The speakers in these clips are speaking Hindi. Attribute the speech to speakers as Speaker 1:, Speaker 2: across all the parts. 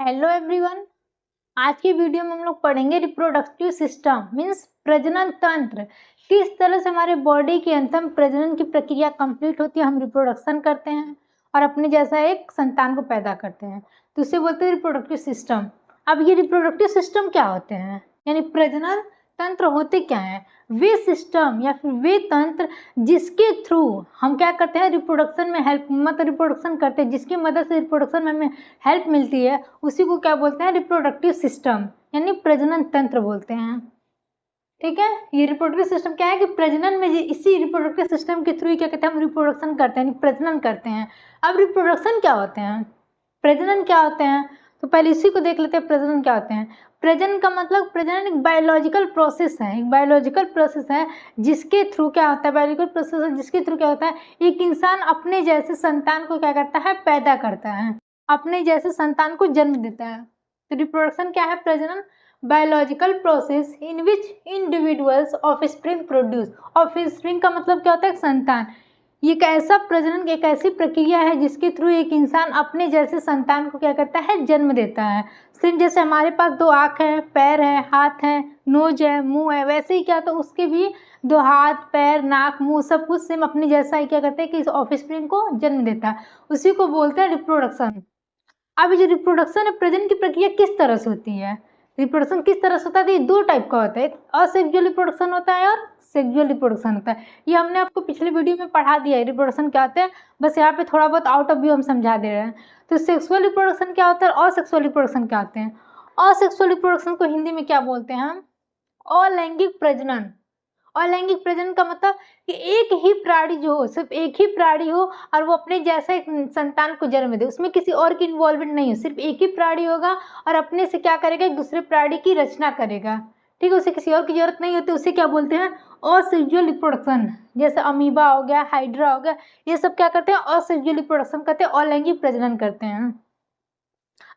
Speaker 1: Hello everyone. आज की वीडियो में हम लोग पढ़ेंगे रिप्रोडक्टिव सिस्टम मीन्स प्रजनन तंत्र। किस तरह से हमारे बॉडी के अंदर प्रजनन की प्रक्रिया कंप्लीट होती है, हम रिप्रोडक्शन करते हैं और अपने जैसा एक संतान को पैदा करते हैं, तो इसे बोलते हैं रिप्रोडक्टिव सिस्टम। अब ये रिप्रोडक्टिव सिस्टम क्या होते हैं, यानी प्रजनन तंत्र होते क्या हैं? वे सिस्टम या फिर वे तंत्र जिसके थ्रू हम क्या करते हैं, रिप्रोडक्शन में हेल्प, मतलब रिप्रोडक्शन करते हैं, जिसकी मदद से रिप्रोडक्शन में हमें हेल्प मिलती है, उसी को क्या बोलते हैं, रिप्रोडक्टिव सिस्टम यानी प्रजनन तंत्र बोलते हैं। ठीक है, ये रिप्रोडक्टिव सिस्टम क्या है कि प्रजनन में इसी रिप्रोडक्टिव सिस्टम के थ्रू क्या कहते हैं, हम रिप्रोडक्शन करते हैं, प्रजनन करते हैं। अब रिप्रोडक्शन क्या होते हैं, प्रजनन क्या होते हैं, तो पहले इसी को देख लेते हैं। प्रजनन क्या होते हैं? प्रजनन का मतलब, प्रजनन एक बायोलॉजिकल प्रोसेस है, एक बायोलॉजिकल प्रोसेस है जिसके थ्रू क्या होता है, बायोलॉजिकल प्रोसेस है जिसके थ्रू क्या होता है, एक इंसान अपने जैसे संतान को क्या करता है, पैदा करता है, अपने जैसे संतान को जन्म देता है। तो रिप्रोडक्शन क्या है? प्रजनन biological process in which individuals offspring produce. Offspring का मतलब क्या होता है? संतान। ये एक ऐसा प्रजनन, एक ऐसी प्रक्रिया है जिसके थ्रू एक इंसान अपने जैसे संतान को क्या करता है, जन्म देता है। सिर्फ जैसे हमारे पास दो आँख है, पैर है, हाथ है, नोज है, मुंह है, वैसे ही क्या तो उसके भी दो हाथ, पैर, नाक, मुंह सब कुछ सेम अपने जैसा ही क्या करते हैं कि इस ऑफस्प्रिंग को जन्म देता है। उसी को बोलते हैं रिप्रोडक्शन। अब ये जो रिप्रोडक्शन है, प्रजनन की प्रक्रिया किस तरह से होती है, रिप्रोडक्शन किस तरह से होता है? तो ये दो टाइप का होता है, एक असेक्सुअल रिप्रोडक्शन होता है और सेक्सुअल रिप्रोडक्शन होता है। ये हमने आपको पिछले वीडियो में पढ़ा दिया है रिप्रोडक्शन क्या होता है, बस यहाँ पे थोड़ा बहुत आउट ऑफ व्यू हम समझा दे रहे हैं। तो सेक्सुअल रिप्रोडक्शन क्या होता है और असेक्सुअल रिप्रोडक्शन क्या होते हैं? असेक्सुअल रिप्रोडक्शन को हिंदी में क्या बोलते हैं हम? अलैंगिक प्रजनन। अलैंगिक प्रजनन का मतलब कि एक ही प्राणी जो हो, सिर्फ एक ही प्राणी हो और वो अपने जैसा एक संतान को जन्म दे, उसमें किसी और की इन्वॉल्वमेंट नहीं हो, सिर्फ एक ही प्राणी होगा और अपने से क्या करेगा, एक दूसरे प्राणी की रचना करेगा। ठीक है, उसे किसी और की जरूरत नहीं होती, उसे क्या बोलते हैं, असेक्सुअल रिप्रोडक्शन। जैसे अमीबा हो गया, हाइड्रा हो गया, ये सब क्या करते हैं, असेक्सुअल रिप्रोडक्शन करते हैं, अलैंगिक प्रजनन करते हैं।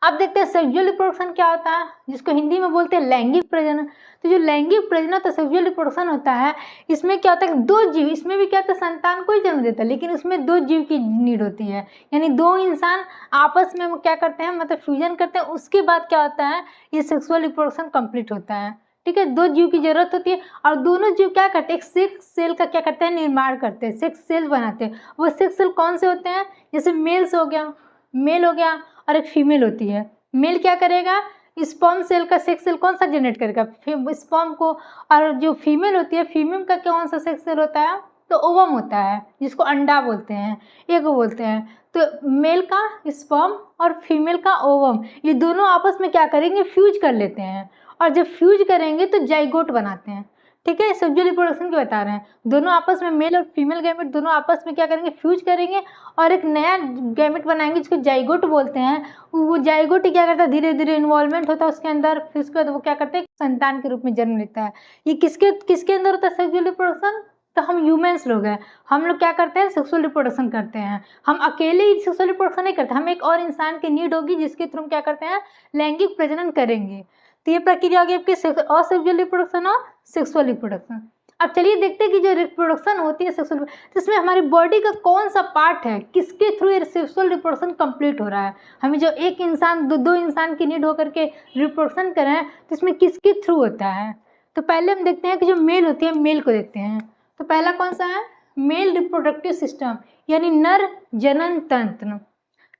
Speaker 1: अब देखते हैं सेक्सुअल रिप्रोडक्शन क्या होता है, जिसको हिंदी में बोलते हैं लैंगिक प्रजनन। तो जो लैंगिक प्रजनन तो सेक्सुअल रिप्रोडक्शन होता है, इसमें क्या होता है, दो जीव, इसमें भी क्या होता है, संतान को ही जन्म देता है, लेकिन उसमें दो जीव की नीड होती है, यानी दो इंसान आपस में क्या करते हैं, मतलब फ्यूजन करते हैं, उसके बाद क्या होता है, ये सेक्सुअल रिप्रोडक्शन कंप्लीट होता है। ठीक है, दो जीव की जरूरत होती है और दोनों जीव क्या करते हैं, एक सेक्स सेल का क्या करते हैं, निर्माण करते हैं, सेक्स सेल बनाते हैं। वो सेक्स सेल कौन से होते हैं? जैसे मेल्स हो गया, मेल हो गया और एक फीमेल होती है। मेल क्या करेगा, स्पर्म सेल का सेक्स सेल कौन सा जनरेट करेगा, स्पर्म को। और जो फीमेल होती है, फीमेल का कौन सा सेक्स सेल होता है, तो ओवम होता है, जिसको अंडा बोलते हैं, एग बोलते हैं। तो मेल का स्पर्म और फीमेल का ओवम, ये दोनों आपस में क्या करेंगे, फ्यूज कर लेते हैं, और जब फ्यूज करेंगे तो जाइगोट बनाते हैं। ठीक है, सेक्सुअल रिप्रोडक्शन की बता रहे हैं, दोनों आपस में, मेल और फीमेल गैमेट दोनों आपस में क्या करेंगे, फ्यूज करेंगे और एक नया गैमेट बनाएंगे जिसको जाइगोट बोलते हैं। वो जाइगोट क्या करता है, धीरे धीरे इन्वॉल्वमेंट होता है उसके अंदर, फिर उसके बाद वो क्या करते हैं, संतान के रूप में जन्म लेता है। ये किसके किसके अंदर होता है सेक्सुअल रिप्रोडक्शन? तो हम ह्यूमंस लोग हैं, हम लोग क्या करते हैं, सेक्सुअल रिप्रोडक्शन करते हैं। हम अकेले ही सेक्सुअल रिप्रोडक्शन नहीं करते, हमें एक और इंसान की नीड होगी जिसके थ्रू हम क्या करते हैं, लैंगिक प्रजनन करेंगे। तो ये प्रक्रिया होगी आपकी असेक्सुअल रिप्रोडक्शन और सेक्सुअल रिप्रोडक्शन। अब चलिए देखते हैं कि जो रिप्रोडक्शन होती है सेक्सुअल, तो इसमें हमारी बॉडी का कौन सा पार्ट है, किसके थ्रू ये सेक्सुअल रिप्रोडक्शन कंप्लीट हो रहा है। हमें जो एक इंसान, दो इंसान की नीड होकर के रिप्रोडक्शन कर रहे हैं, तो इसमें किसके थ्रू होता है? तो पहले हम देखते हैं कि जो मेल होती है, मेल को देखते हैं। तो पहला कौन सा है, मेल रिप्रोडक्टिव सिस्टम, यानी नर जनन तंत्र।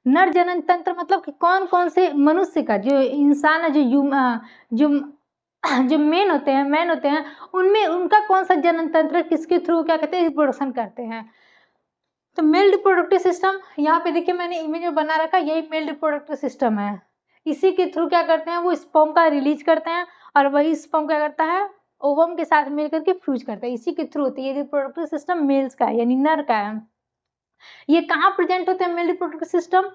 Speaker 1: नर जनन तंत्र मतलब कि कौन कौन से मनुष्य का, जो इंसान है, जो जो मैन होते हैं, उनमें उनका कौन सा जनन तंत्र, किसके थ्रू क्या कहते हैं, रिप्रोडक्शन करते हैं। तो मेल रिप्रोडक्टिव सिस्टम, यहाँ पे देखिए मैंने इमेज में बना रखा, यही मेल रिप्रोडक्टिव सिस्टम है। इसी के थ्रू क्या करते हैं, वो स्पर्म का रिलीज करते हैं और वही स्पर्म क्या करता है, ओवम के साथ मिल करके फ्यूज करता है, इसी के थ्रू होती है। ये रिप्रोडक्टिव सिस्टम मेल्स का है, यानी नर का है। ये कहाँ प्रेजेंट होते हैं मेल रिप्रोडक्टिव सिस्टम,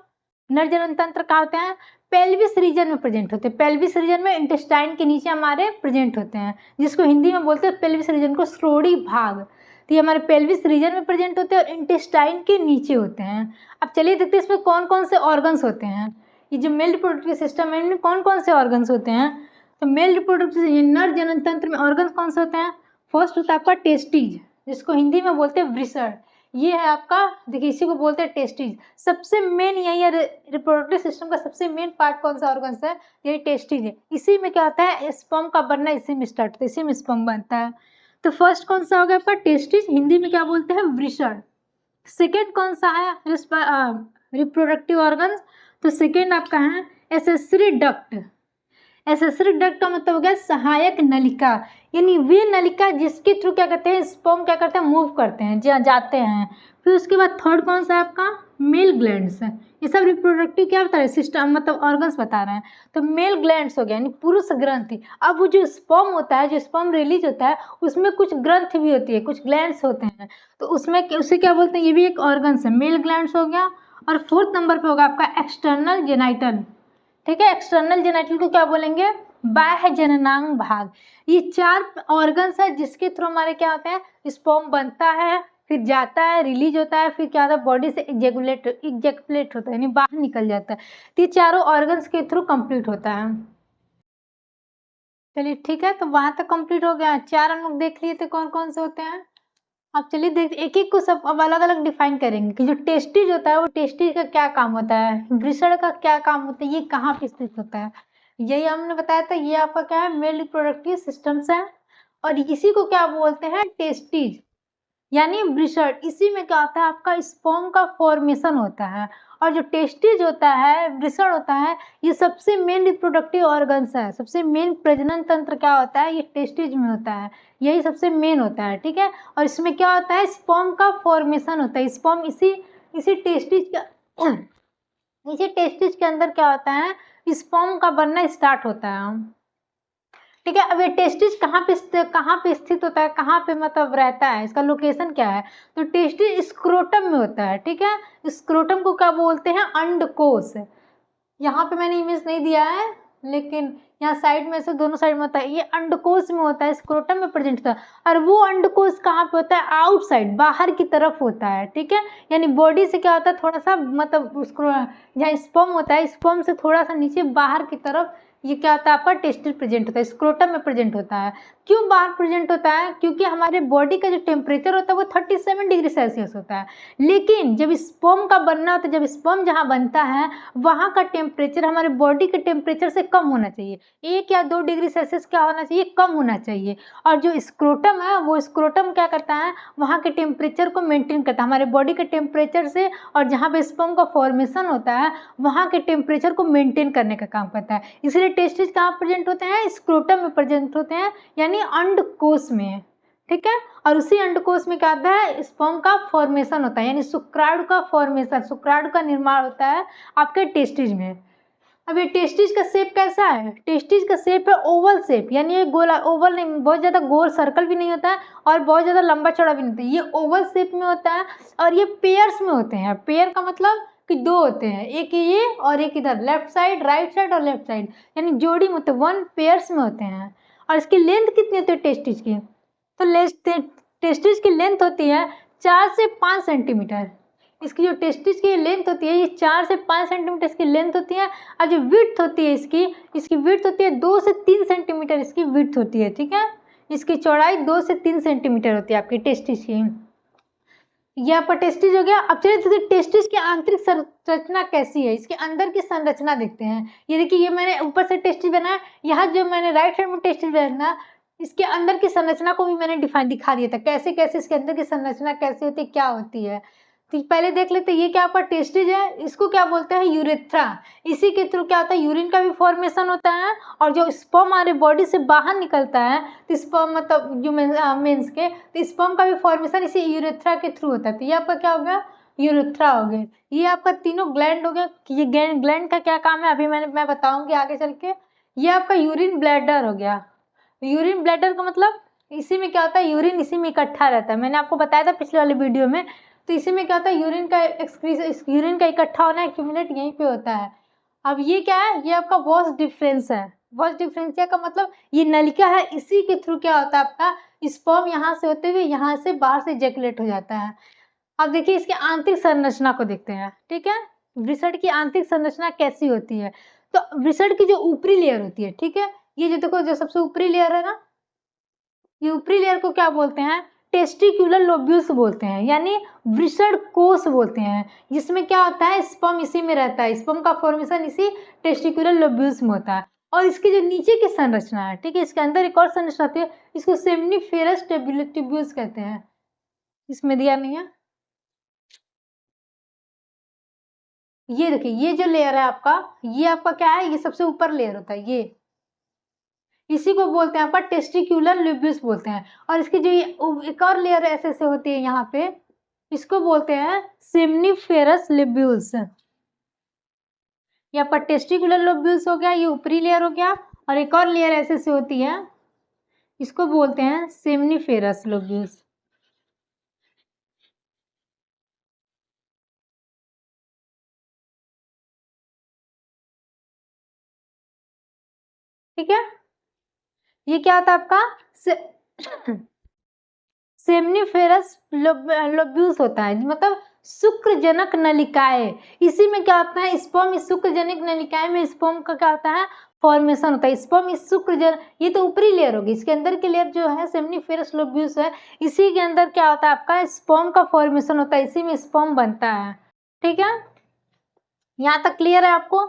Speaker 1: नर जनन तंत्र कहाँ होते हैं, पेल्विस रीजन में प्रेजेंट होते हैं। पेल्विस रीजन में इंटेस्टाइन के नीचे हमारे प्रेजेंट होते हैं, जिसको हिंदी में बोलते हैं पेल्विस रीजन को श्रोणि भाग। तो ये हमारे पेल्विस रीजन में प्रेजेंट होते हैं और इंटेस्टाइन के नीचे होते हैं। अब चलिए देखते हैं इसमें कौन कौन से ऑर्गन्स होते हैं। ये जो मेल रिप्रोडक्टिव सिस्टम है, इनमें कौन कौन से ऑर्गन्स होते हैं। तो मेल रिप्रोडक्टिव नर जनन तंत्र में ऑर्गन्स कौन से होते हैं, फर्स्ट होता है आपका टेस्टीज, जिसको हिंदी में बोलते हैं वृषण। ये है आपका, देखिए इसी को बोलते हैं टेस्टिज। सबसे मेन यही है, रिप्रोडक्टिव सिस्टम का सबसे मेन पार्ट कौन सा ऑर्गन है, यही टेस्टिज है। इसी में क्या होता है, स्पर्म का बनना इसी में स्टार्ट होता है, इसी में स्पर्म बनता है। तो फर्स्ट कौन सा हो गया आपका टेस्टिज, हिंदी में क्या बोलते हैं, वृषण। सेकेंड कौन सा है रिप्रोडक्टिव ऑर्गन, तो सेकेंड आपका है एसेसरी डक्ट। एसेसरी डक्ट का मतलब हो गया सहायक नलिका, यानी वे नलिका जिसके थ्रू क्या करते हैं, स्पर्म क्या करते हैं, मूव करते हैं, जाते हैं। फिर उसके बाद थर्ड कौन सा है आपका, मेल ग्लैंड्स। ये सब रिप्रोडक्टिव क्या बता रहे हैं, सिस्टम मतलब ऑर्गन्स बता रहे हैं। तो मेल ग्लैंड्स हो गया यानी पुरुष ग्रंथि। अब वो जो स्पर्म होता है, जो स्पर्म रिलीज होता है, उसमें कुछ ग्रंथ भी होती है, कुछ ग्लैंड्स होते हैं, तो उसमें उसे क्या बोलते हैं, ये भी एक ऑर्गन्स है, मेल ग्लैंड्स हो गया। और फोर्थ नंबर पे होगा आपका एक्सटर्नल जेनाइटल। ठीक है, एक्सटर्नल जेनाइटल को क्या बोलेंगे, बाह्य जननांग भाग। ये 4 ऑर्गन्स है जिसके थ्रू हमारे क्या होता है, स्पर्म बनता है, फिर जाता है, रिलीज होता है, फिर क्या होता है, बॉडी से इजेकुलेट होता है, यानी बाहर निकल जाता है। तो ये चारों ऑर्गन्स के थ्रू कंप्लीट होता है। चलिए ठीक है, तो वहां तक कंप्लीट हो गया। 4 हम लोग देख लिए थे कौन कौन से होते हैं। अब चलिए देख एक एक को सब अब अलग अलग डिफाइन करेंगे कि जो टेस्टिज होता है वो टेस्टिज का क्या काम होता है, वृषण का क्या काम होता है, ये कहाँ पे स्थित होता है, यही हमने बताया था। ये आपका क्या है, मेल रिप्रोडक्टिव सिस्टम्स है, और इसी को क्या बोलते हैं, टेस्टिज यानी वृषण। इसी में क्या होता है, आपका स्पर्म का फॉर्मेशन होता है। और जो टेस्टिज होता है, वृषण होता है, ये सबसे मेन रिप्रोडक्टिव ऑर्गन्स है। सबसे मेन प्रजनन तंत्र क्या होता है, ये टेस्टिज में होता है, यही सबसे मेन होता है। ठीक है, और इसमें क्या होता है, स्पर्म का फॉर्मेशन होता है। स्पर्म इसी टेस्टिज के अंदर क्या होता है, स्पर्म का बनना स्टार्ट होता है। ठीक है, अब ये टेस्टिज कहाँ पे स्थित होता है, कहाँ पे मतलब रहता है, इसका लोकेशन क्या है, तो टेस्टिज स्क्रोटम में होता है। ठीक है, स्क्रोटम को क्या बोलते हैं, अंडकोश। यहाँ पे मैंने इमेज नहीं दिया है, लेकिन यहाँ साइड में से दोनों साइड में होता है, ये अंडकोश में होता है, स्क्रोटम में प्रेजेंट होता है। और वो अंडकोश कहाँ पे होता है, आउटसाइड, बाहर की तरफ होता है। ठीक है, यानी बॉडी से क्या होता है, थोड़ा सा मतलब उसको जहाँ स्पर्म होता है, स्पर्म से थोड़ा सा नीचे बाहर की तरफ ये क्या होता है, आपका टेस्टिज प्रेजेंट होता है, स्क्रोटम में प्रेजेंट होता है। क्यों बाहर प्रेजेंट होता है, क्योंकि हमारे बॉडी का जो टेम्परेचर होता है वो 37 डिग्री सेल्सियस होता है, लेकिन जब स्पर्म का बनना होता है, जब स्पर्म जहाँ बनता है वहाँ का टेम्परेचर हमारे बॉडी के टेम्परेचर से कम होना चाहिए, 1 या 2 डिग्री सेल्सियस क्या होना चाहिए, कम होना चाहिए। और जो स्क्रोटम है, वो स्क्रोटम क्या करता है, वहाँ के टेम्परेचर को मेंटेन करता है, हमारे बॉडी के टेम्परेचर से, और जहाँ पे स्पर्म का फॉर्मेशन होता है वहाँ के टेम्परेचर को मेंटेन करने का काम करता है। इसलिए टेस्टिज कहाँ प्रेजेंट होते हैं, स्क्रोटम में प्रेजेंट होते हैं, यानी अंडकोश में। ठीक है, और उसी अंडकोश में क्या होता है, स्पर्म का फॉर्मेशन होता है, यानी शुक्राणु का फॉर्मेशन, शुक्राणु का निर्माण होता है आपके टेस्टिज में। अब ये टेस्टिज का शेप कैसा है, टेस्टिज का शेप है ओवल शेप, यानी ये गोला, ओवल नहीं, बहुत ज़्यादा गोल सर्कल भी नहीं होता है और बहुत ज़्यादा लंबा चौड़ा भी नहीं होता है, ये ओवल शेप में होता है। और ये पेयर्स में होते हैं, पेयर का मतलब कि 2 होते हैं, एक ये और एक इधर, लेफ्ट साइड, राइट साइड और लेफ्ट साइड, यानी जोड़ी में होते हैं, 1 पेयर्स में होते हैं। और इसकी लेंथ कितनी होती है टेस्टिज की, तो टेस्टिज की लेंथ होती है 4 से 5 सेंटीमीटर। इसकी जो टेस्टिज की लेंथ होती है ये 4 से 5 सेंटीमीटर इसकी लेंथ होती है। और जो विड्थ होती है इसकी विड्थ होती है 2 से 3 सेंटीमीटर इसकी विड्थ होती है। ठीक है, इसकी चौड़ाई 2 से 3 सेंटीमीटर होती है आपकी टेस्टिज की। ये आपका टेस्टिज हो गया। अब चलिए देखते टेस्टिज की आंतरिक संरचना कैसी है, इसके अंदर की संरचना देखते हैं। ये देखिए, ये मैंने ऊपर से टेस्टिज बनाया, यहाँ जो मैंने राइट साइड में टेस्टिज बनाया, इसके अंदर की संरचना को भी मैंने दिखा दिया था, कैसे कैसे इसके अंदर की संरचना कैसी होती है, क्या होती है। तो पहले देख लेते हैं, ये क्या आपका टेस्टिज है, इसको क्या बोलते हैं, यूरेथ्रा। इसी के थ्रू क्या होता है, यूरिन का भी फॉर्मेशन होता है, और जो स्पर्म हमारे बॉडी से बाहर निकलता है, तो स्पर्म मतलब जो मेंस के, तो स्पर्म का भी फॉर्मेशन इसी यूरेथ्रा के थ्रू होता है। तो ये आपका क्या हो गया, यूरेथ्रा हो गया। ये आपका तीनों ग्लैंड हो गया। ये ग्लैंड का क्या काम है अभी मैं बताऊंगी आगे चल के। ये आपका यूरिन ब्लैडर हो गया। यूरिन ब्लैडर का मतलब इसी में क्या होता है, यूरिन इसी में इकट्ठा रहता है, मैंने आपको बताया था पिछले वाले वीडियो में। तो इसी में क्या होता है, यूरिन का इकट्ठा होना, एक्यूमुलेट यहीं पे होता है। अब ये क्या है, ये आपका वॉस डिफरेंस है। वॉस डिफरेंसिया का मतलब ये नलिका है, इसी के थ्रू क्या होता है, आपका स्पर्म यहाँ से होते हुए यहाँ से बाहर से इजैकुलेट हो जाता है। अब देखिए इसकी आंतरिक संरचना को देखते हैं। ठीक है, वृषण की आंतरिक संरचना कैसी होती है, तो वृषण की जो ऊपरी लेयर होती है, ठीक है, ये जो देखो, जो सबसे ऊपरी लेयर है ना, ये ऊपरी लेयर को क्या बोलते हैं, टेस्टिकुलर लोब्यूल्स बोलते हैं, यानी वृषण कोश बोलते हैं, जिसमें क्या होता है स्पर्म इसी में रहता है, स्पर्म का फॉर्मेशन इसी टेस्टिकुलर लोब्यूल्स में होता है। और इसके जो नीचे की संरचना है, ठीक है, इसके अंदर एक और संरचना होती है, इसको सेमनीफेरस ट्यूब्यूल्स कहते हैं। इसमें दिया नहीं है, ये देखिए ये जो लेयर है आपका, ये आपका क्या है, ये सबसे ऊपर लेयर होता है, ये इसी को बोलते हैं आपका टेस्टिकुलर लोब्यूल्स बोलते हैं। और इसकी जो एक और लेयर ऐसे ऐसे होती है यहाँ पे, इसको बोलते हैं सेमनीफेरस लोब्यूल्स। ये आपका टेस्टिकुलर लोब्यूल्स हो गया, ये ऊपरी लेयर हो गया, और एक और लेयर ऐसे ऐसे होती है, इसको बोलते हैं सेमनीफेरस लोब्यूल्स। ठीक है, ये क्या होता है आपका सेमनीफेरस लोब्यूल्स होता है, मतलब शुक्रजनक नलिकाएं। इसी में क्या होता है स्पर्म, इस शुक्रजनक नलिकाएं में स्पर्म का क्या होता है फॉर्मेशन होता है। स्पर्म इस शुक्रजन, ये तो ऊपरी लेयर होगी, इसके अंदर की लेयर जो है सेमनीफेरस लोब्यूल्स है, इसी के अंदर क्या होता है आपका स्पर्म का फॉर्मेशन होता है, इसी में स्पर्म बनता है। ठीक है, यहाँ तक क्लियर है आपको।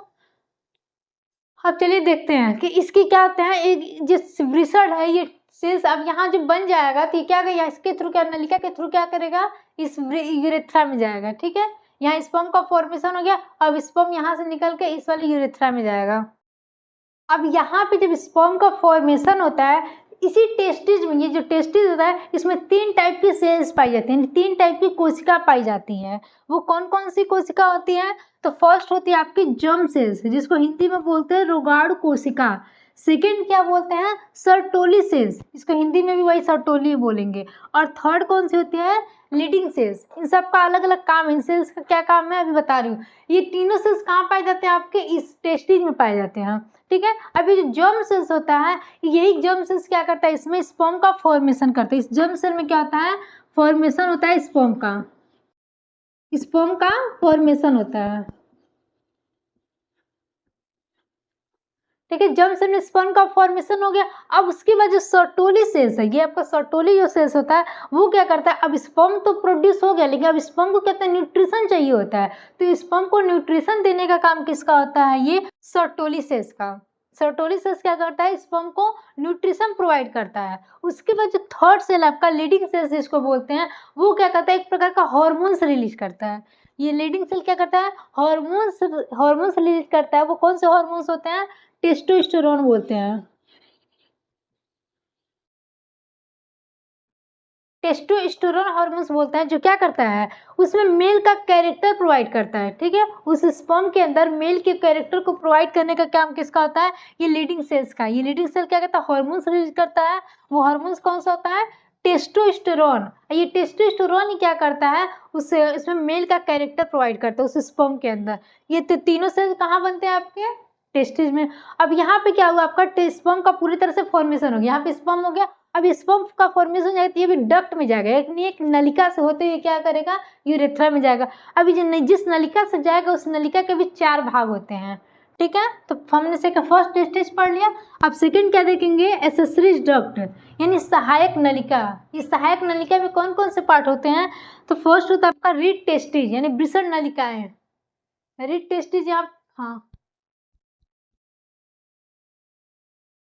Speaker 1: अब चलिए देखते हैं कि इसकी क्या होते हैं, एक जिस वृषण है ये सेल्स अब यहाँ जो बन जाएगा तो ये क्या करेगा, इसके थ्रू क्या नलिका के थ्रू क्या करेगा, इस यूरेथ्रा में जाएगा। ठीक है, यहाँ स्पर्म का फॉर्मेशन हो गया, अब स्पर्म यहाँ से निकल के इस वाले यूरेथ्रा में जाएगा। अब यहाँ पे जब स्पर्म का फॉर्मेशन होता है, इसी टेस्टिज में, ये जो टेस्टिज होता है इसमें 3 टाइप की सेल्स पाई जाती हैं, 3 टाइप की कोशिका पाई जाती हैं। वो कौन कौन सी कोशिका होती हैं, तो फर्स्ट होती है आपकी जर्म सेल्स, जिसको हिंदी में बोलते हैं रोगाणु कोशिका। सेकेंड क्या बोलते हैं, सर्टोली सेल्स, इसको हिंदी में भी वही सर्टोली बोलेंगे। और थर्ड कौन सी होती है, लीडिंग सेल्स। इन सब का अलग अलग काम है, इन सेल्स का क्या काम है अभी बता रही हूँ। ये तीनों सेल्स कहाँ पाए जाते हैं, आपके इस टेस्टिज में पाए जाते हैं। ठीक है, अभी जो जर्म सेल्स होता है, यही जर्म सेल्स क्या करता है, इसमें स्पर्म का फॉर्मेशन करता है। इस जर्म सेल में क्या होता है, फॉर्मेशन होता है स्पर्म का, स्पर्म का फॉर्मेशन होता है। ठीक है, जर्म सेल में स्पर्म का फॉर्मेशन हो गया। अब उसके बाद जो सर्टोली सेल्स है, ये आपका सर्टोली जो सेल्स होता है वो क्या करता है, अब स्पर्म तो प्रोड्यूस हो गया, लेकिन अब स्पर्म को कहते हैं न्यूट्रिशन चाहिए होता है, तो स्पर्म को न्यूट्रिशन देने का काम किसका होता है, ये सर्टोली सेल्स का। सर्टोली सेल्स क्या करता है, स्पर्म को न्यूट्रिशन प्रोवाइड करता है। उसके बाद जो थर्ड सेल आपका लीडिंग सेल्स जिसको बोलते हैं, वो क्या करता है, एक प्रकार का हार्मोन्स रिलीज करता है। ये लीडिंग सेल क्या करता है, हार्मोन्स रिलीज करता है। वो कौन से हार्मोन्स होते हैं, टेस्टोस्टेरोन बोलते हैं। टेस्टोस्टेरोन हार्मोन्स बोलते हैं, जो क्या करता है, उसमें मेल का कैरेक्टर प्रोवाइड करता है। ठीक है, उस स्पर्म के अंदर मेल के कैरेक्टर को प्रोवाइड करने का काम किसका होता है, ये लीडिंग सेल्स का। ये लीडिंग सेल क्या करता है, हार्मोन्स रिलीज करता है। वो हार्मोन्स कौन सा होता है, टेस्टोस्टेरोन। ये टेस्टोस्टेरोन ही क्या करता है, उससे इसमें मेल का कैरेक्टर प्रोवाइड करता है उस स्पर्म के अंदर। ये तीनों सेल कहाँ बनते हैं, आपके टेस्टिस में। अब यहाँ पे क्या हुआ, आपका स्पर्म का पूरी तरह से फॉर्मेशन हो गया, यहाँ पे स्पर्म हो गया। अब स्पर्म का फॉर्मेशन हो जाएगा, ये भी डक्ट में जाएगा, एक नलिका से होते हुए क्या करेगा, यूरेथ्रा में जाएगा। अभी जिस नलिका से जाएगा उस नलिका के भी 4 भाग होते हैं। ठीक है, तो हमने से फर्स्ट स्टेज पढ़ लिया। अब सेकंड क्या देखेंगे, एसेसरीज डक्ट, यानी सहायक नलिका। इस सहायक नलिका में कौन कौन से पार्ट होते हैं, तो फर्स्ट होता है आपका रीड टेस्टिज, यानी वृषण नलिकाएं। रीड टेस्टिज यहाँ, हाँ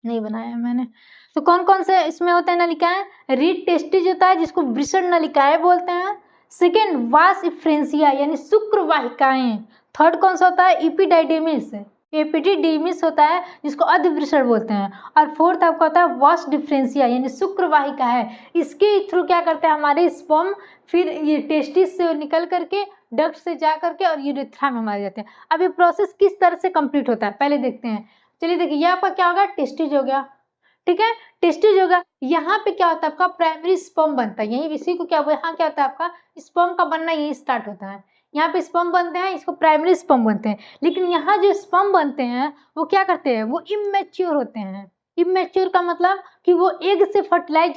Speaker 1: नहीं बनाया मैंने। तो कौन कौन से इसमें होते हैं नलिकाएं, रीड टेस्टिज होता है जिसको वृषण नलिकाएं बोलते हैं। सेकेंड वास इफ्रेंसिया, यानी शुक्र वाहिकाएं। थर्ड कौन सा होता है, इपिडाइडेमिस, एपिडिडीमिस होता है जिसको अर्धवृषण बोलते हैं। और फोर्थ आपका होता है वास डिफरेंसिया, यानी शुक्र वाहिका है। इसके थ्रू क्या करते हैं हमारे स्पर्म, फिर ये टेस्टिस से निकल करके डक्ट से जा करके और यूरेथ्रा में मारे जाते हैं। अब ये प्रोसेस किस तरह से कंप्लीट होता है पहले देखते हैं। चलिए देखिए, ये आपका क्या होगा, टेस्टिज हो गया। ठीक है, टेस्टिज होगा। यहाँ पे क्या होता है, आपका प्राइमरी स्पर्म बनता है, यही इसी को क्या, यहाँ क्या होता है, आपका स्पर्म का बनना यही स्टार्ट होता है। यहाँ पे स्पर्म बनते हैं, इसको प्राइमरी स्पर्म बनते हैं। लेकिन यहाँ जो स्पर्म बनते हैं वो क्या करते हैं, वो इमेच्योर होते हैं। इमेच्योर का मतलब कि वो एग से फर्टिलाइज,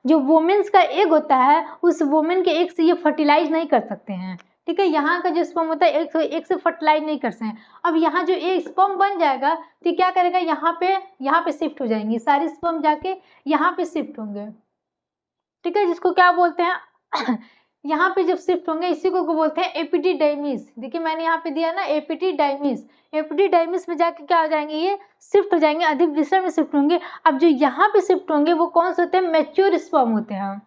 Speaker 1: जो वुमेन्स का एग होता है, उस वुमेन के एग से ये फर्टिलाइज नहीं कर सकते हैं। ठीक है, यहाँ का जो स्पर्म होता है एक से फर्टिलाइज नहीं कर सकते हैं। अब यहाँ जो एक स्पर्म बन जाएगा तो क्या करेगा, यहाँ पे शिफ्ट हो जाएंगी सारी स्पर्म, जाके यहाँ पे शिफ्ट होंगे। ठीक है, जिसको क्या बोलते हैं यहाँ पे जब शिफ्ट होंगे इसी को बोलते हैं एपिडिडाइमिस। देखिए मैंने यहाँ पे दिया ना एपिडिडाइमिस, एपिडिडाइमिस में जाके क्या हो जाएंगे, ये शिफ्ट हो जाएंगे, अधिक विषय में शिफ्ट होंगे। अब जो यहाँ पे शिफ्ट होंगे वो कौन से होते हैं, मैच्योर स्पर्म होते हैं।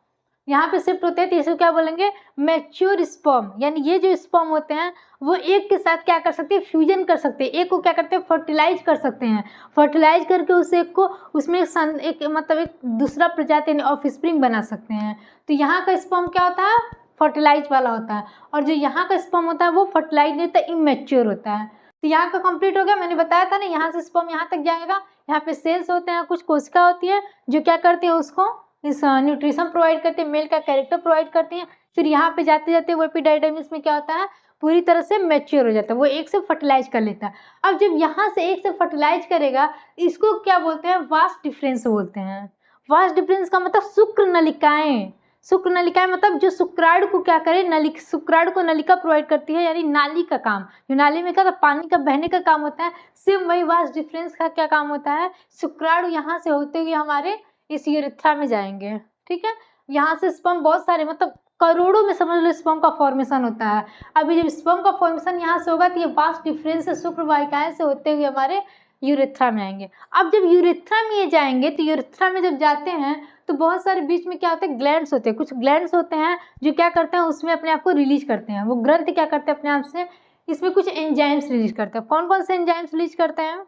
Speaker 1: यहाँ पे शिफ्ट होते हैं तो इसको क्या बोलेंगे, मैच्योर स्पर्म। यानी ये जो स्पर्म होते हैं वो एक के साथ क्या कर सकते हैं, फ्यूजन कर सकते हैं, एक को क्या करते हैं, फर्टिलाइज कर सकते हैं। फर्टिलाइज करके उस एक को उसमें एक मतलब एक दूसरा प्रजाति यानी ऑफस्प्रिंग बना सकते हैं। तो यहाँ का स्पर्म क्या होता है, फर्टिलाइज वाला होता है, और जो यहाँ का स्पर्म होता है वो फर्टिलाइज नहीं होता, इमेच्योर होता है। तो यहाँ का कंप्लीट हो गया। मैंने बताया था ना, यहाँ से स्पर्म यहाँ तक जाएगा, यहाँ पे सेल्स होते हैं, कुछ कोशिका होती है जो क्या करती है, उसको इस न्यूट्रिशन प्रोवाइड करते हैं, मेल का कैरेक्टर प्रोवाइड करती हैं। फिर यहाँ पे जाते जाते वो एपिडाइडमिस में क्या होता है, पूरी तरह से मैच्योर हो जाता है, वो एक से फर्टिलाइज कर लेता है। अब जब यहाँ से एक से फर्टिलाइज करेगा, इसको क्या बोलते हैं, वास्ट डिफरेंस बोलते हैं। वास्ट डिफरेंस का मतलब शुक्र नलिकाएं। शुक्र नलिकाएं मतलब जो शुक्राणु को क्या करे, शुक्राणु को नलिका प्रोवाइड करती है, यानी नाली का काम, जो नाली में क्या था, पानी का बहने का काम होता है। सेम वही वास्ट डिफरेंस का क्या काम होता है, शुक्राणु यहाँ से होते हुए हमारे इस यूरेथ्रा में जाएंगे। ठीक है, यहाँ से स्पर्म बहुत सारे मतलब करोड़ों में समझ लो स्पर्म का फॉर्मेशन होता है। अभी जब स्पर्म का फॉर्मेशन यहाँ से होगा तो ये वास्ट डिफरेंस से शुक्र वाहिकाएं से होते हुए हमारे यूरेथ्रा में आएंगे। अब जब यूरेथ्रा में ये जाएंगे तो यूरेथ्रा में जब जाते हैं तो बहुत सारे बीच में क्या होते हैं, ग्लैंड्स होते हैं। कुछ ग्लैंड्स होते हैं जो क्या करते हैं, उसमें अपने आप को रिलीज करते हैं। वो ग्रंथ क्या करते हैं अपने आप से, इसमें कुछ एंजाइम्स रिलीज करते हैं। कौन कौन से एंजाइम्स रिलीज करते हैं,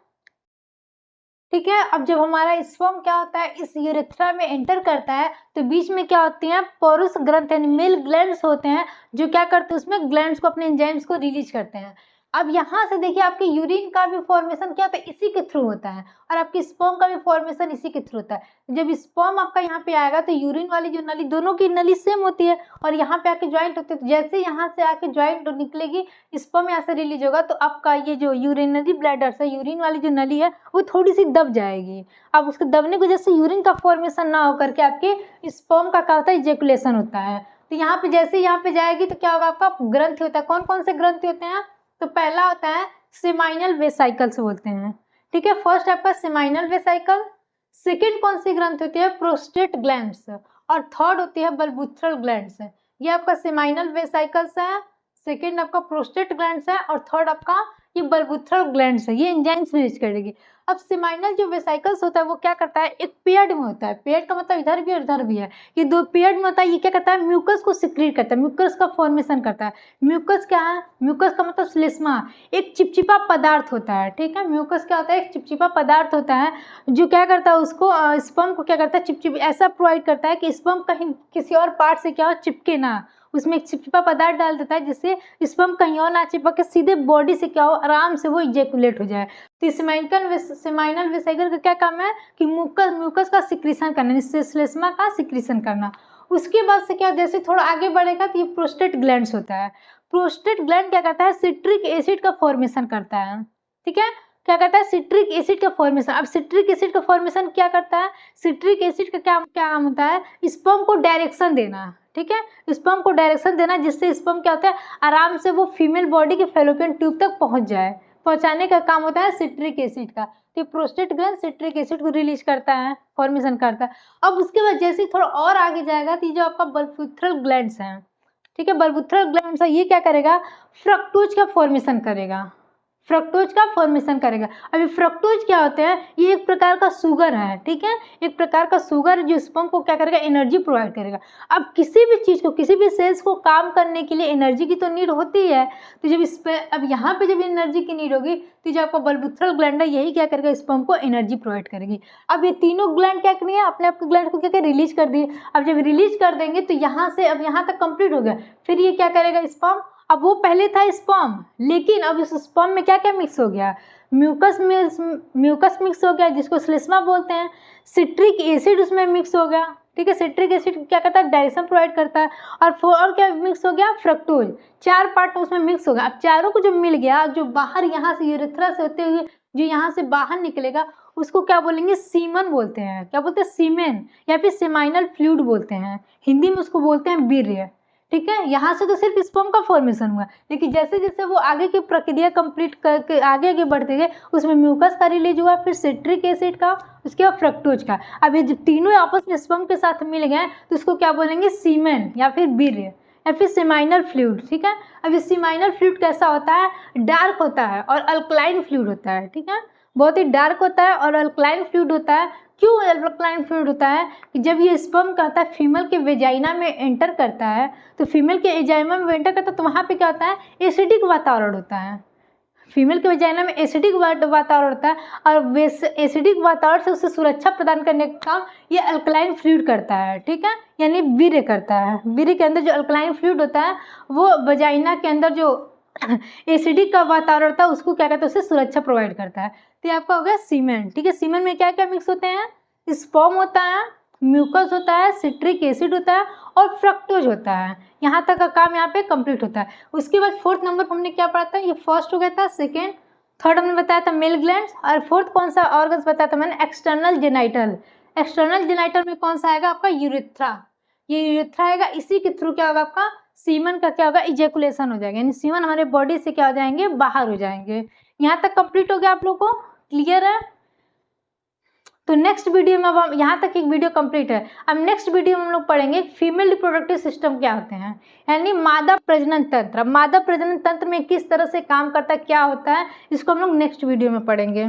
Speaker 1: ठीक है। अब जब हमारा स्पर्म क्या होता है, इस यूरेथ्रा में एंटर करता है तो बीच में क्या होती हैं, पोरस ग्रंथ यानी मेल ग्लैंड्स होते हैं जो क्या करते हैं, उसमें ग्लैंड्स को अपने एंजाइम्स को रिलीज करते हैं। अब यहाँ से देखिए आपके यूरिन का भी फॉर्मेशन क्या होता है, इसी के थ्रू होता है, और आपके स्पर्म का भी फॉर्मेशन इसी के थ्रू होता है। जब स्पर्म आपका यहाँ पे आएगा तो यूरिन वाली जो नली, दोनों की नली सेम होती है और यहाँ पे आके ज्वाइंट होते हैं। तो जैसे यहाँ से आके ज्वाइंट निकलेगी, स्पर्म यहाँ से रिलीज होगा, तो आपका ये जो यूरिनरी ब्लैडर है, यूरिन वाली जो नली है वो थोड़ी सी दब जाएगी। अब उसके दबने की वजह से यूरिन का फॉर्मेशन ना होकर के आपके स्पर्म का क्या होता है, इजेकुलेशन होता है। तो यहाँ पे जैसे यहाँ पे जाएगी तो क्या होगा, आपका ग्रंथि होता है। कौन कौन से ग्रंथि होते हैं, तो पहला होता है सेमाइनल वेसाइकल से बोलते हैं। ठीक है, फर्स्ट आपका सेमाइनल वेसाइकल। सेकंड कौन सी ग्रंथि होती है, प्रोस्टेट ग्लैंड्स, और थर्ड होती है बल्बुथ्रल ग्लैंड्स। ये आपका सेमाइनल वेसाइकल्स है, सेकंड आपका प्रोस्टेट ग्लैंड्स है, और थर्ड आपका ये बल्बुथ्रल ग्लैंड्स है। ये एंजाइम्स रिलीज करेगी। अब सेमाइनल जो वेसाइकल्स होता है वो क्या करता है, एक पेयर्ड में होता है। पेयर्ड का मतलब इधर भी और इधर भी है, ये दो पेयर्ड में होता है। ये क्या करता है, म्यूकस को सिक्रीट करता है, म्यूकस का फॉर्मेशन करता है। म्यूकस क्या है, म्यूकस का मतलब श्लेष्मा, एक चिपचिपा पदार्थ होता है। ठीक है, म्यूकस क्या होता है, एक चिपचिपा पदार्थ होता है जो क्या करता है, उसको स्पर्म को क्या करता है, चिपचिप ऐसा प्रोवाइड करता है कि स्पर्म कहीं किसी और पार्ट से क्या हो, चिपके ना। उसमें एक चिपचिपा पदार्थ डाल देता है जिससे स्पर्म कहीं और ना चिपक के सीधे बॉडी से क्या हो, आराम से वो इजेकुलेट हो जाए। तो सेमाइनल वेसाइकल का क्या काम है कि म्यूकस का सिक्रीशन करना, जिससे श्लेष्मा का सिक्रीशन करना। उसके बाद से क्या, जैसे थोड़ा आगे बढ़ेगा तो ये प्रोस्टेट ग्लैंड्स होता है। प्रोस्टेट ग्लैंड क्या करता है, सिट्रिक एसिड का फॉर्मेशन करता है। ठीक है, क्या करता है, सिट्रिक एसिड का फॉर्मेशन। अब सिट्रिक एसिड का फॉर्मेशन क्या करता है, सिट्रिक एसिड का क्या काम होता है, स्पर्म को डायरेक्शन देना। ठीक है, स्पर्म को डायरेक्शन देना जिससे स्पर्म क्या होता है, आराम से वो फीमेल बॉडी के फैलोपियन ट्यूब तक पहुंच जाए, पहुंचाने का काम होता है सिट्रिक एसिड का। तो प्रोस्टेट ग्लैंड सिट्रिक एसिड को रिलीज करता है, फॉर्मेशन करता है। अब उसके बाद जैसे थोड़ा और आगे जाएगा तो ये जो आपका बल्बुथ्रल ग्लैंड्स हैं, ठीक है, बल्बुथ्रल ग्लैंड्स है, ये क्या करेगा, फ्रक्टोज का फॉर्मेशन करेगा, फ्रक्टोज का फॉर्मेशन करेगा। अभी फ्रक्टोज क्या होते हैं, ये एक प्रकार का शुगर है। ठीक है, एक प्रकार का शुगर जो स्पर्म को क्या करेगा, एनर्जी प्रोवाइड करेगा। अब किसी भी चीज़ को, किसी भी सेल्स को काम करने के लिए एनर्जी की तो नीड होती है। तो जब इस पे अब यहाँ पे जब एनर्जी की नीड होगी तो जो आपका बल्बुथ्रल ग्लैंड है यही क्या करेगा, स्पर्म को एनर्जी प्रोवाइड करेगी। अब ये तीनों ग्लैंड क्या करेंगे, अपने आप ग्लैंड को क्या करें, रिलीज कर दिए। अब जब रिलीज कर देंगे तो यहाँ से अब यहाँ तक कंप्लीट हो गया। फिर ये क्या करेगा, स्पर्म, अब वो पहले था स्पर्म, लेकिन अब इस स्पर्म में क्या क्या मिक्स हो गया, म्यूकस मिक्स हो गया जिसको श्लेष्मा बोलते हैं। सिट्रिक एसिड उसमें मिक्स हो गया। ठीक है, सिट्रिक एसिड क्या करता है, डायरेक्शन प्रोवाइड करता है। और क्या मिक्स हो गया, फ्रक्टोज। चार पार्ट उसमें मिक्स हो गया। अब चारों को जो मिल गया, जो बाहर यहाँ से यूरेथ्रा से होते हुए जो यहाँ से बाहर निकलेगा उसको क्या बोलेंगे, सीमन बोलते हैं। क्या बोलते हैं, सीमेन, या फिर सेमाइनल फ्लूइड बोलते हैं। हिंदी में उसको बोलते हैं वीर्य। ठीक है। यहाँ से तो सिर्फ स्पर्म का फॉर्मेशन हुआ, लेकिन जैसे जैसे वो आगे की प्रक्रिया कंप्लीट करके आगे आगे बढ़ते गए, उसमें म्यूकस का रिलीज हुआ, फिर सिट्रिक एसिड का, उसके बाद फ्रक्टोज का। अब ये जब तीनों आपस में स्पर्म के साथ मिल गए तो उसको क्या बोलेंगे, सीमेन या फिर वीर्य या फिर सेमाइनल फ्लूइड। ठीक है। अब ये सेमाइनल फ्लूइड कैसा होता है, डार्क होता है और अल्कलाइन फ्लूइड होता है। ठीक है, बहुत ही डार्क होता है और अल्कलाइन फ्लूइड होता है। क्यों अल्कलाइन फ्लूइड होता है कि जब ये स्पर्म कहता है फीमेल के वेजाइना में एंटर करता है, तो फीमेल के वेजाइना में एंटर करता है तो वहाँ पे क्या होता है, एसिडिक वातावरण होता है। फीमेल के वेजाइना में एसिडिक वातावरण होता है और एसिडिक वातावरण से उसे सुरक्षा प्रदान करने का काम ये अल्कलाइन फ्लूइड करता है। ठीक है, यानी वीर्य करता है। वीर्य के अंदर जो अल्कलाइन फ्लूइड होता है वो वेजाइना के अंदर जो एसिडिक का वातावरण होता है उसको क्या कहते हैं, उसे सुरक्षा प्रोवाइड करता है। तो ये आपका हो गया सीमेन। ठीक है, सीमेन में क्या क्या मिक्स होते हैं, स्पर्म होता है, म्यूकस होता है, सिट्रिक एसिड होता है और फ्रक्टोज होता है। यहाँ तक का काम यहाँ पे कंप्लीट होता है। उसके बाद फोर्थ नंबर पर हमने क्या पढ़ा था, ये फर्स्ट हो गया था, सेकेंड थर्ड हमने बताया था मेल ग्लैंड्स, और फोर्थ कौन सा ऑर्गन्स बताया था मैंने, एक्सटर्नल जेनाइटल। एक्सटर्नल जेनाइटल में कौन सा आएगा आपका, यूरेथ्रा। ये यूरेथ्रा आएगा, इसी के थ्रू क्या होगा आपका सीमन का क्या होगा, इजेकुलेशन हो जाएगा, यानी सीमन हमारे बॉडी से क्या हो जाएंगे, बाहर हो जाएंगे। यहाँ तक कंप्लीट हो गया, आप लोग को क्लियर है। तो नेक्स्ट वीडियो में अब हम यहाँ तक एक वीडियो कंप्लीट है। अब नेक्स्ट वीडियो में हम लोग पढ़ेंगे फीमेल रिप्रोडक्टिव सिस्टम क्या होते हैं, यानी मादा प्रजनन तंत्र। मादा प्रजनन तंत्र में किस तरह से काम करता है, क्या होता है, इसको हम लोग नेक्स्ट वीडियो में पढ़ेंगे।